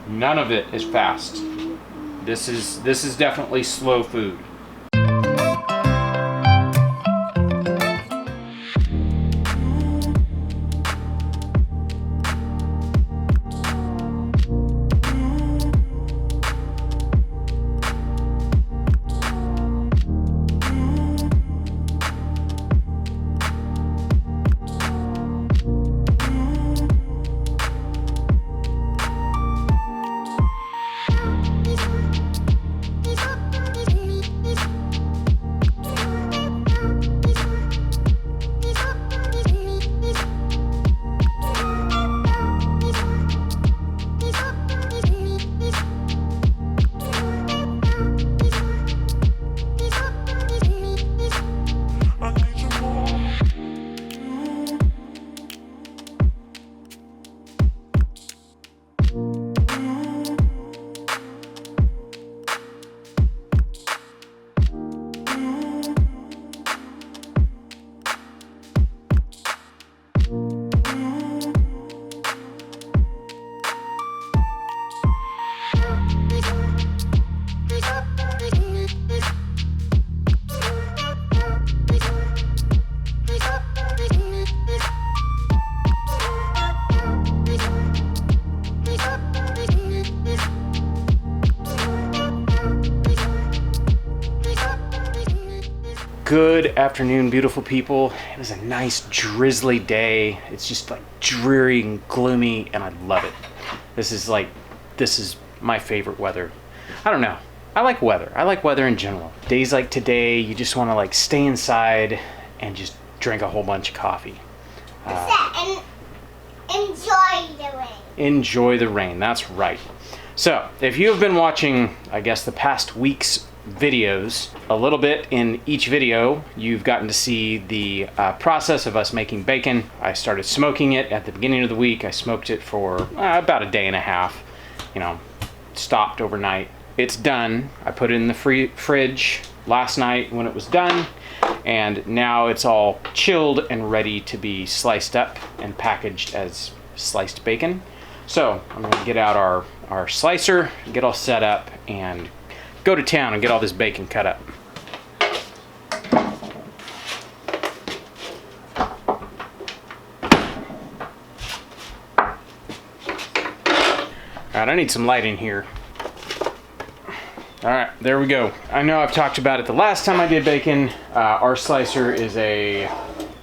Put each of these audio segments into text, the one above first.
None of it is fast. This is definitely slow food. Good afternoon, beautiful people. It was a nice drizzly day. It's just like dreary and gloomy, and I love it. This is my favorite weather. I don't know. I like weather. I like weather in general. Days like today, you just want to like stay inside and just drink a whole bunch of coffee. And enjoy the rain. Enjoy the rain. That's right. So, if you have been watching, I guess, the past week's videos, a little bit in each video, you've gotten to see the process of us making bacon. I started smoking it at the beginning of the week. I smoked it for about a day and a half, stopped overnight. It's done. I put it in the fridge last night when it was done, and now it's all chilled and ready to be sliced up and packaged as sliced bacon. So I'm going to get out our slicer, get all set up, and go to town and get all this bacon cut up. Alright, I need some light in here. Alright, there we go. I know I've talked about it the last time I did bacon. Our slicer is I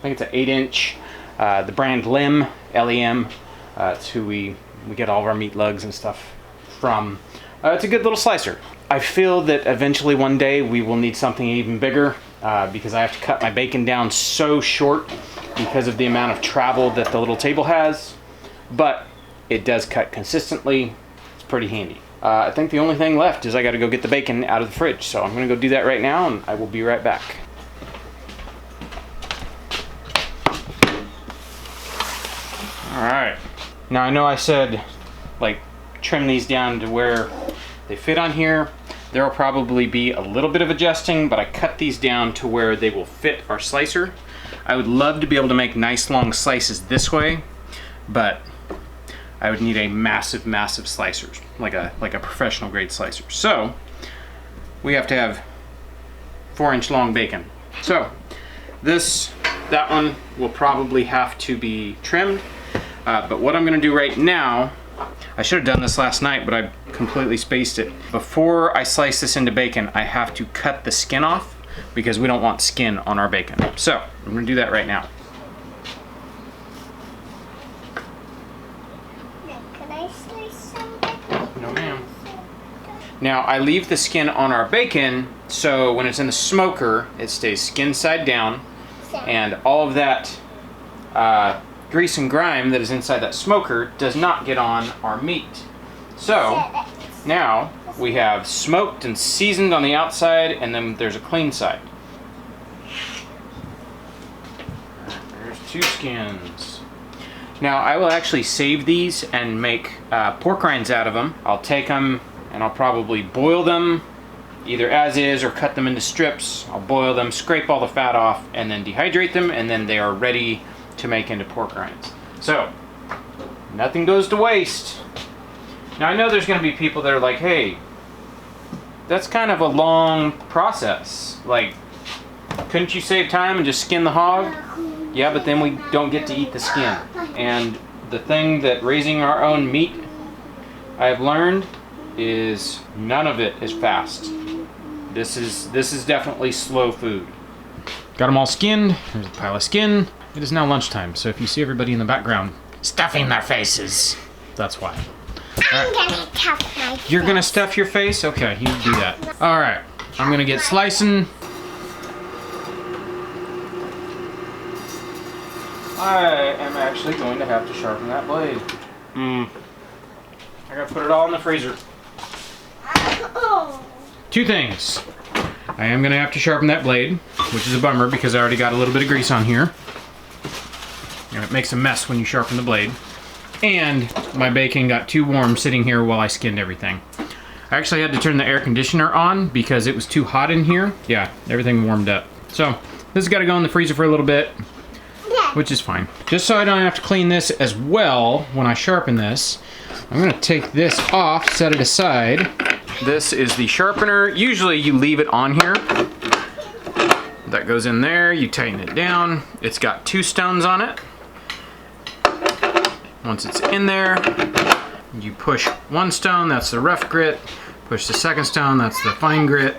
think it's an 8-inch. The brand Lem, L-E-M. It's who we get all of our meat lugs and stuff from. It's a good little slicer. I feel that eventually one day we will need something even bigger because I have to cut my bacon down so short because of the amount of travel that the little table has, but it does cut consistently. It's pretty handy. I think the only thing left is I got to go get the bacon out of the fridge, so I'm going to go do that right now, and I will be right back. Alright, now I know I said trim these down to where they fit on here. There will probably be a little bit of adjusting, but I cut these down to where they will fit our slicer. I would love to be able to make nice long slices this way, but I would need a massive, massive slicer, like a professional grade slicer. So we have to have 4-inch long bacon. So that one will probably have to be trimmed, but what I'm gonna do right now, I should have done this last night, but I completely spaced it. Before I slice this into bacon, I have to cut the skin off because we don't want skin on our bacon. So I'm going to do that right now. Can I slice some bacon? No, ma'am. Now I leave the skin on our bacon so when it's in the smoker, it stays skin side down, and all of that grease and grime that is inside that smoker does not get on our meat. So now we have smoked and seasoned on the outside, and then there's a clean side. There's 2 skins. Now I will actually save these and make pork rinds out of them. I'll take them and I'll probably boil them either as is or cut them into strips. I'll boil them, scrape all the fat off, and then dehydrate them, and then they are ready to make into pork rinds. So nothing goes to waste. Now I know there's going to be people that are like, hey, that's kind of a long process. Like, couldn't you save time and just skin the hog? Yeah, but then we don't get to eat the skin. And the thing that raising our own meat I've learned is none of it is fast. This is definitely slow food. Got them all skinned. There's a pile of skin. It is now lunchtime, so if you see everybody in the background stuffing their faces, that's why. I'm gonna stuff my face. You're gonna stuff your face? Okay, you do that. All right, I'm gonna get slicing. I am actually going to have to sharpen that blade. I gotta put it all in the freezer. Oh. Two things. I am gonna have to sharpen that blade, which is a bummer because I already got a little bit of grease on here. You know, it makes a mess when you sharpen the blade. And my bacon got too warm sitting here while I skinned everything. I actually had to turn the air conditioner on because it was too hot in here. Yeah, everything warmed up. So this has got to go in the freezer for a little bit, which is fine. Just so I don't have to clean this as well when I sharpen this, I'm gonna take this off, set it aside. This is the sharpener. Usually you leave it on here. That goes in there, you tighten it down. It's got 2 stones on it. Once it's in there, you push 1 stone, that's the rough grit. Push the 2nd stone, that's the fine grit.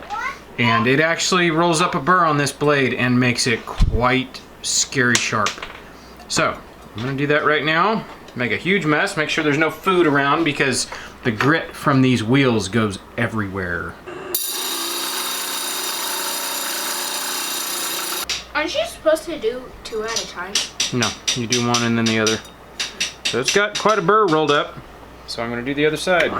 And it actually rolls up a burr on this blade and makes it quite scary sharp. So, I'm gonna do that right now. Make a huge mess, make sure there's no food around because the grit from these wheels goes everywhere. Aren't you supposed to do 2 at a time? No, you do one and then the other. So it's got quite a burr rolled up. So I'm gonna do the other side.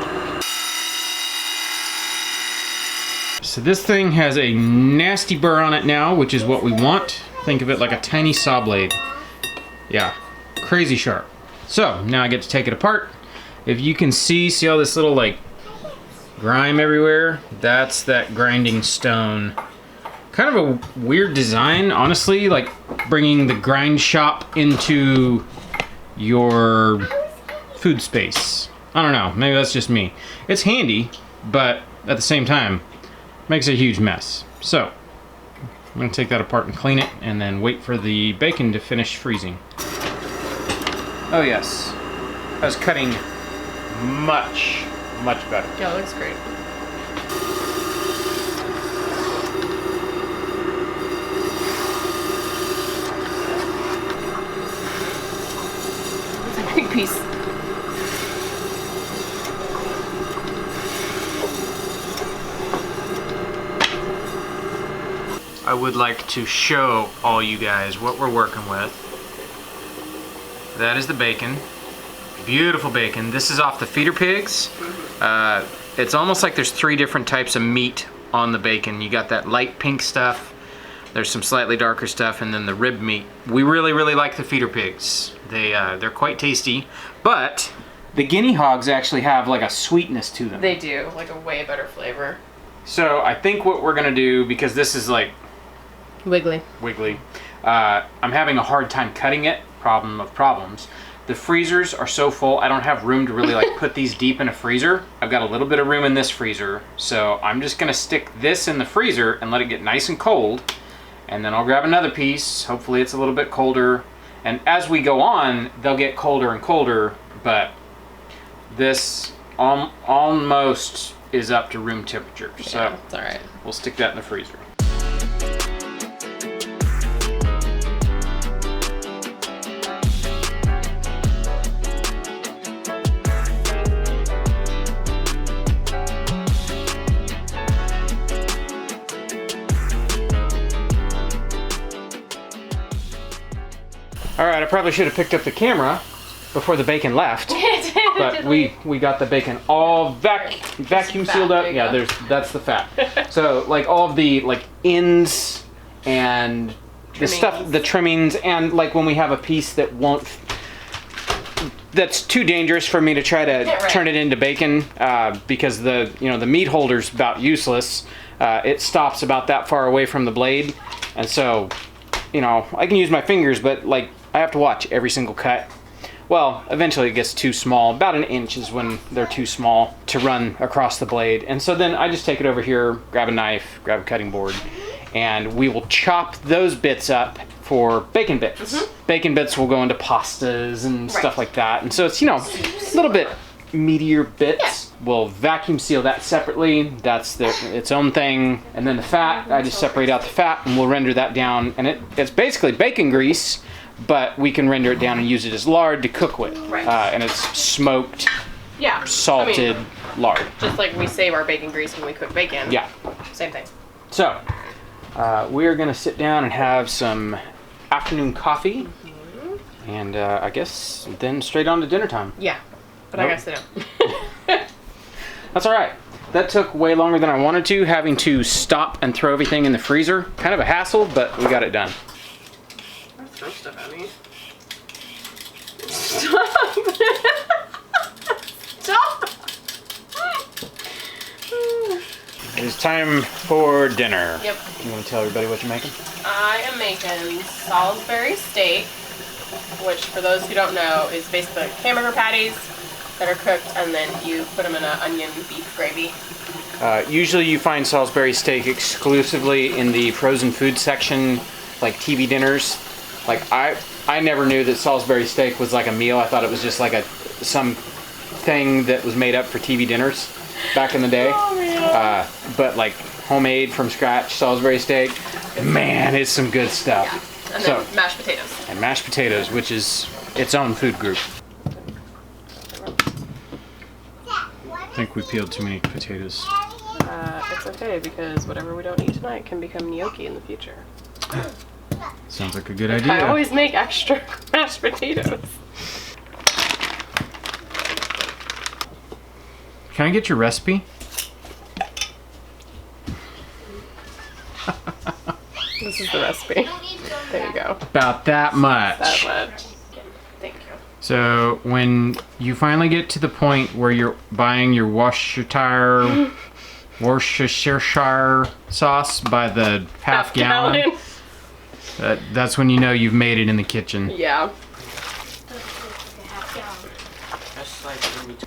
So this thing has a nasty burr on it now, which is what we want. Think of it like a tiny saw blade. Yeah, crazy sharp. So now I get to take it apart. If you can see all this little like grime everywhere? That's that grinding stone. Kind of a weird design, honestly, like bringing the grind shop into your food space. I don't know, maybe that's just me. It's handy, but at the same time, makes a huge mess. So, I'm gonna take that apart and clean it, and then wait for the bacon to finish freezing. Oh yes, I was cutting much better. Yeah, it looks great. It's a big piece. I would like to show all you guys what we're working with. That is the bacon. Beautiful bacon. This is off the feeder pigs. It's almost like there's 3 different types of meat on the bacon. You got that light pink stuff, there's some slightly darker stuff, and then the rib meat. We really like the feeder pigs. They're quite tasty, but the guinea hogs actually have like a sweetness to them. They do, like a way better flavor. So I think what we're gonna do, because this is like Wiggly. I'm having a hard time cutting it. Problem of problems. The freezers are so full, I don't have room to really like put these deep in a freezer. I've got a little bit of room in this freezer, so I'm just gonna stick this in the freezer and let it get nice and cold, and then I'll grab another piece. Hopefully it's a little bit colder, and as we go on, they'll get colder and colder, but this almost is up to room temperature, so Yeah, it's alright. we'll stick that in the freezer. All right, I probably should have picked up the camera before the bacon left, but we got the bacon all vacuum sealed up. Yeah, that's the fat. So like all of the like ends and the stuff, the trimmings, and like when we have a piece that that's too dangerous for me to try to turn it into bacon because the meat holder's about useless. It stops about that far away from the blade, and so I can use my fingers, but like I have to watch every single cut. well, eventually it gets too small. About 1 inch is when they're too small to run across the blade. And so then I just take it over here, grab a knife, grab a cutting board, and we will chop those bits up for bacon bits. Bacon bits will go into pastas and stuff like that. And so it's, you know, a little bit meatier bits. We'll vacuum seal that separately. That's its own thing. And then the fat, I just separate out the fat and we'll render that down. And it's basically bacon grease, but we can render it down and use it as lard to cook with. And it's smoked, salted lard. Just like we save our bacon grease when we cook bacon. Yeah. Same thing. So, we are going to sit down and have some afternoon coffee. And I guess then straight on to dinner time. Yeah. But I gotta sit down. That's all right. That took way longer than I wanted to, having to stop and throw everything in the freezer. Kind of a hassle, but we got it done. Don't throw stuff at me. Stop! It's time for dinner. Yep. You want to tell everybody what you're making? I am making Salisbury steak, which for those who don't know is basically like hamburger patties that are cooked and then you put them in an onion beef gravy. Usually you find Salisbury steak exclusively in the frozen food section, like TV dinners. Like I never knew that Salisbury steak was like a meal. I thought it was just like some thing that was made up for TV dinners back in the day. Oh, man. But like homemade from scratch Salisbury steak, man, it's some good stuff. Yeah. And then mashed potatoes. And mashed potatoes, which is its own food group. I think we peeled too many potatoes. It's okay because whatever we don't eat tonight can become gnocchi in the future. Sounds like a good idea. I always make extra mashed potatoes. Can I get your recipe? This is the recipe. There you go. About that much. That much. Thank you. So when you finally get to the point where you're buying your Worcestershire sauce by the half gallon, that's when you know you've made it in the kitchen. Yeah.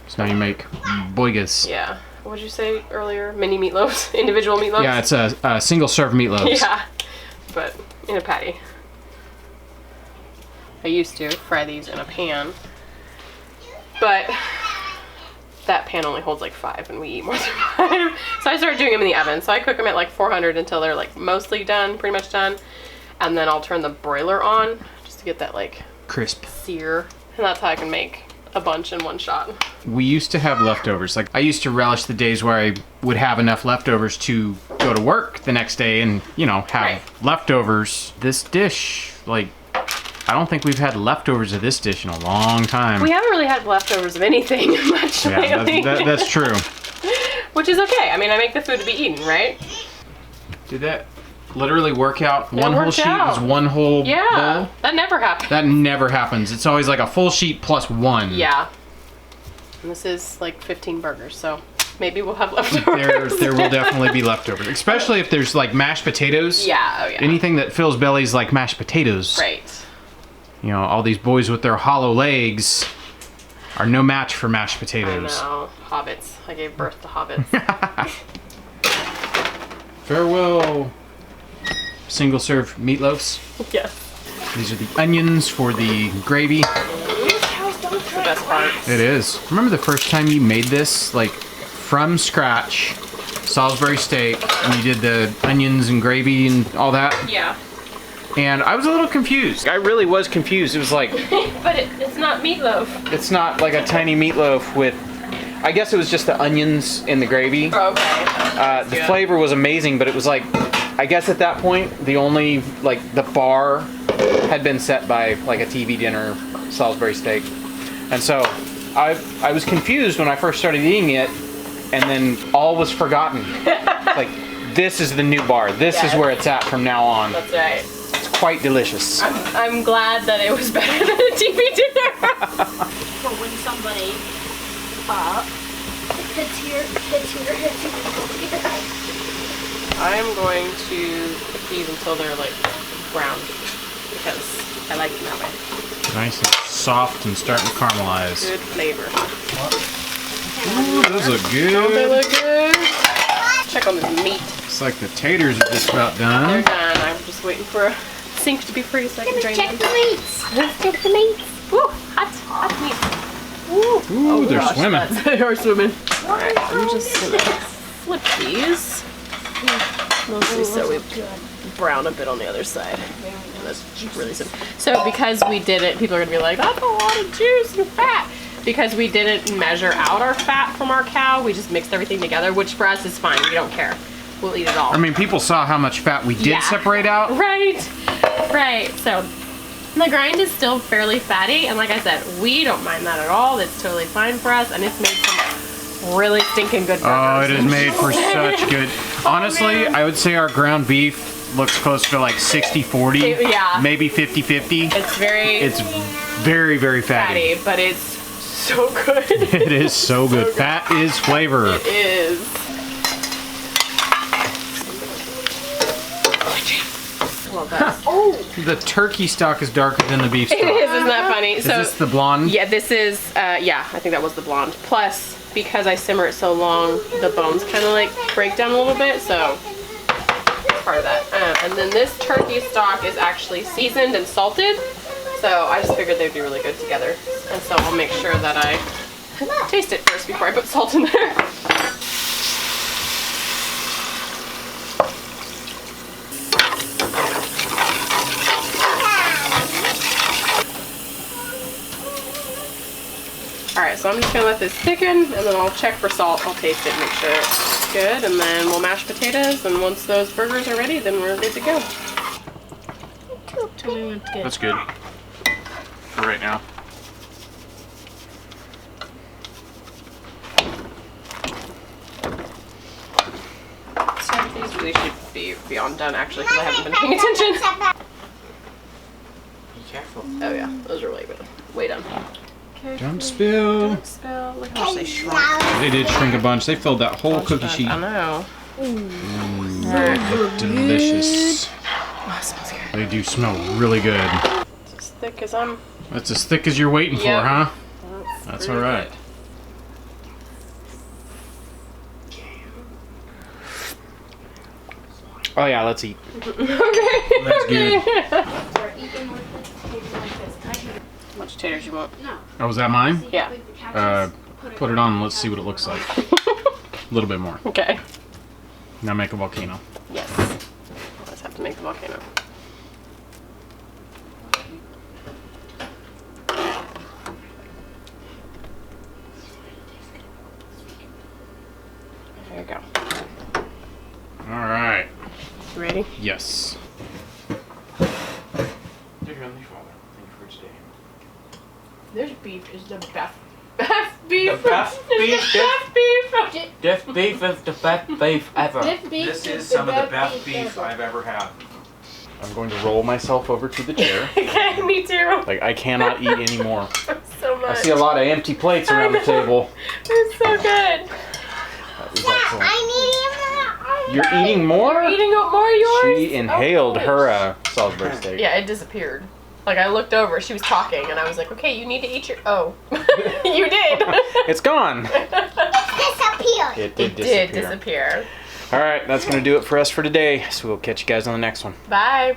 So now you make boigas. Yeah. What did you say earlier? Mini meatloaves? Individual meatloaves? Yeah, it's a single serve meatloaf. Yeah. But in a patty. I used to fry these in a pan. But that pan only holds like 5 and we eat more than 5. So I started doing them in the oven. So I cook them at like 400 until they're like mostly done, pretty much done. And then I'll turn the broiler on just to get that like Crisp. sear. And that's how I can make a bunch in one shot. We used to have leftovers. Like I used to relish the days where I would have enough leftovers to go to work the next day and, you know, have leftovers. This dish, like, I don't think we've had leftovers of this dish in a long time. We haven't really had leftovers of anything much lately. That's true. Which is okay. I mean, I make the food to be eaten, right? Did that literally work out? One whole worked sheet out. was one whole bowl? That never happens. That never happens. It's always like a full sheet plus one. Yeah. And this is like 15 burgers, so maybe we'll have leftovers. There will definitely be leftovers, especially if there's like mashed potatoes. Yeah, oh yeah. Anything that fills bellies like mashed potatoes. Right. You know, all these boys with their hollow legs are no match for mashed potatoes. I know. Hobbits. I gave birth to hobbits. Farewell, single serve meatloafs. Yes. These are the onions for the gravy. It's the best part. It is. Remember the first time you made this, like, from scratch, Salisbury steak, and you did the onions and gravy and all that? Yeah. And I was a little confused. I really was confused. It was like... But it's not meatloaf. It's not like a tiny meatloaf with... I guess it was just the onions in the gravy. Oh, okay. The flavor was amazing, but it was like... I guess at that point, the only, like, the bar had been set by, like, a TV dinner Salisbury steak. And so, I was confused when I first started eating it, and then all was forgotten. Like, this is the new bar. This is where it's at from now on. That's right. It's quite delicious. I'm glad that it was better than a TV dinner. So when somebody hits here. I'm going to cook these until they're like brown because I like them that way. Nice and soft and starting to caramelize. Good flavor. Ooh, those look good. Don't they look good? Check on this meat. It's like the taters are just about They're done. done. I'm just waiting for a sink to be free so I can drain Check them. the meats. Let's get the meats. Woo, hot meat. Woo. Ooh, they're swimming. They are swimming. Alright, I'm just gonna flip these. Mostly so we brown a bit on the other side. And that's really simple. So because we did it, people are gonna be like, that's a lot of juice and fat. Because we didn't measure out our fat from our cow, we just mixed everything together, which for us is fine. We don't care. We'll eat it all. I mean, people saw how much fat we did separate out. Right. So the grind is still fairly fatty, and like I said, we don't mind that at all. It's totally fine for us, and it's made some really stinking good burgers. Oh, it is made for such good. Honestly, man. I would say our ground beef looks close to like 60-40. Yeah. Maybe 50-50. It's very, very fatty. fatty, but it's so good. It is so good. Fat is flavor. It is. Love that. Oh, The turkey stock is darker than the beef stock. it is. Isn't that funny? Is this the blonde? Yeah, this is, yeah, I think that was the blonde. Plus, because I simmer it so long, the bones kind of like break down a little bit, so it's part of that. And then this turkey stock is actually seasoned and salted, so I just figured they'd be really good together. And so I'll make sure that I taste it first before I put salt in there. Alright, so I'm just going to let this thicken, and then I'll check for salt. I'll taste it and make sure it's good, and then we'll mash potatoes, and once those burgers are ready, then we're good to go. That's good. For right now. So these really should be beyond done, actually, because I haven't been paying attention. Be careful. Oh yeah, those are way done. Okay. Don't spill. Don't spill. Look how much they shrunk. They did shrink a bunch. They filled that whole cookie sheet. I know. Delicious. Oh, it smells good. They do smell really good. It's as thick as I'm. That's as thick as you're waiting for, Yep. huh? That's really all right. Oh yeah, let's eat. Okay. That's good. How much taters you want? Oh, was that mine? Yeah. Put it on and let's see what it looks like. A little bit more. Okay. Now make a volcano. Yes. Let's have to make the volcano. There you go. All right. You ready? Yes. Dear Heavenly Father, thank you for today. This beef is the best. Best beef. The best beef. It's the best beef. This beef is the best beef ever. This is some of the best beef I've ever had. I'm going to roll myself over to the chair. Okay, me too. Like, I cannot eat anymore. So much. I see a lot of empty plates around the table. It's so good. That was excellent. You're eating more? You're eating up more yours? She inhaled Oh, her Salisbury steak. yeah, it disappeared. Like, I looked over, she was talking, and I was like, okay, you need to eat your... Oh. You did. It's gone. Disappeared. It did Did disappear. All right, that's going to do it for us for today. So we'll catch you guys on the next one. Bye.